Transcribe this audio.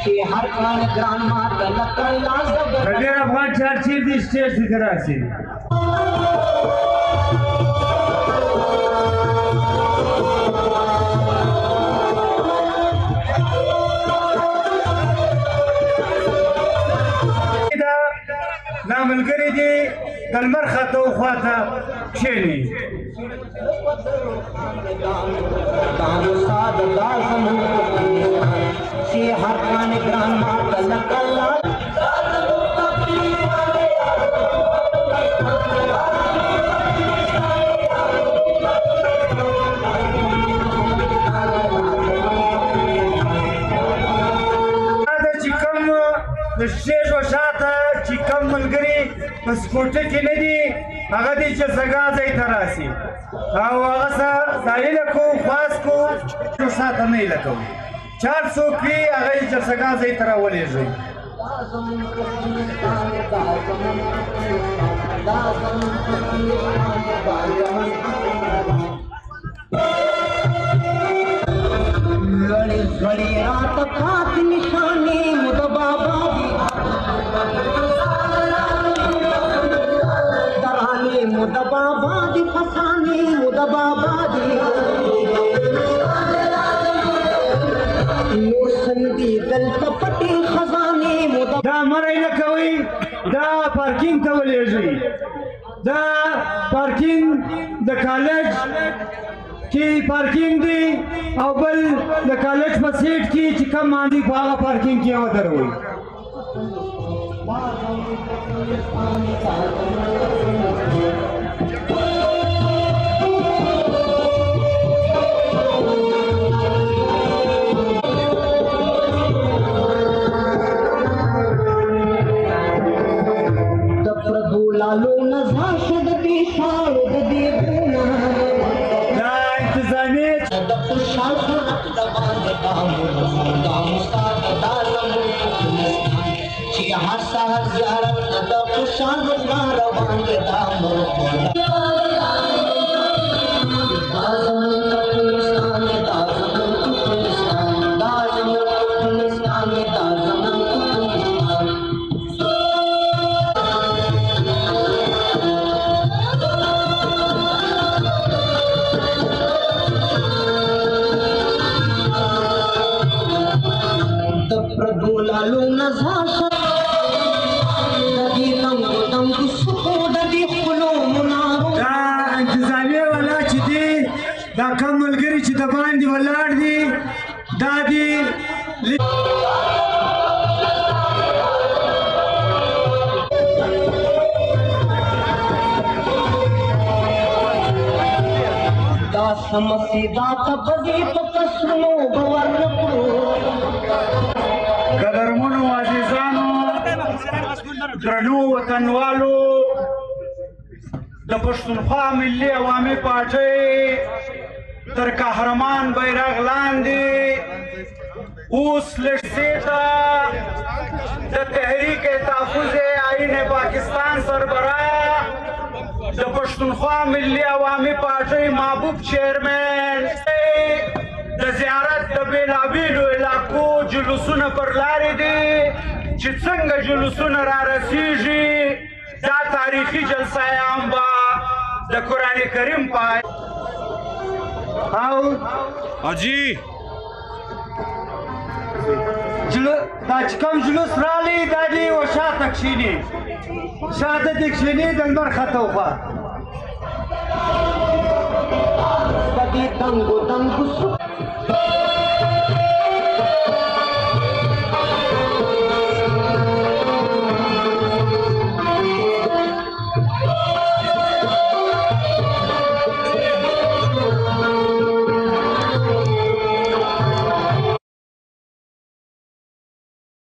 چې هر کال ګران ما تلک لاس ډېر افغان چارچیر دي سټیج ذکر راسي دا ملګري دي د لمر خواته وخواته کښېني دا استاد دا زموږ چې هر کال ګران ما تلک لاس د سټیج وشاته چې کم ملګري په سکوټه کې نه دي هغه دي چې سګا ځای ته راسي او هغه څه ځایله کو خاص کو شاته نه ایله کوو چار څوک وي هغه یې چې سګا ځای ته راولېږئ घड़ी रात खात निशाने मुद बाबा तराने मुद बाबा दी फसाने मुद बाबा दी नूर संदी दल तपटे खजाने मुद دا مرای نه کوي دا پارکینګ ته ولېږئ دا پارکینګ د کالج کې پارکینګ دی او بل د کالج په سیټ کې چې کم ماندي په هغه پارکینګ کې ودروئ د پردو لالو نزا شد دی شاو د دی بونا دا انتظامیه د خوشحال خلق د باندې دا مستاد دا زموږ چې هر سهار زیارت د خوشحال خلق باندې دا مرغ لالو نزا ددی دنګ دنګ سکو ددی خلو منارو دا انتظامیه والا چې دي دا کم ملګري چې د باندې ولاړ دي دا دي دا سمسی دا تبدی په کسرو باور نکړو قدرمنو عزیزانو درنو وطنوالو د پښتونخوا ملي عوامي پارټۍ تر قهرمان بیرغ لاندې اوس لږ ته د تحریک تحفظ آئین پاکستان سربراه د پښتونخوا ملي عوامي پارټۍ محبوب چیرمن د زیارت د بېلابېلو علاقو جلوسونه پر لارې دي چې څنګه جلوسونه را رسیږي دا تاریخي جلسه عام به د قرآن کریم پای او حاجی دا چې کوم جلوس رالی دا دې وشاته کښېني شاته دې کښېني د لمر خواته وخوا ددی دنګو دنګو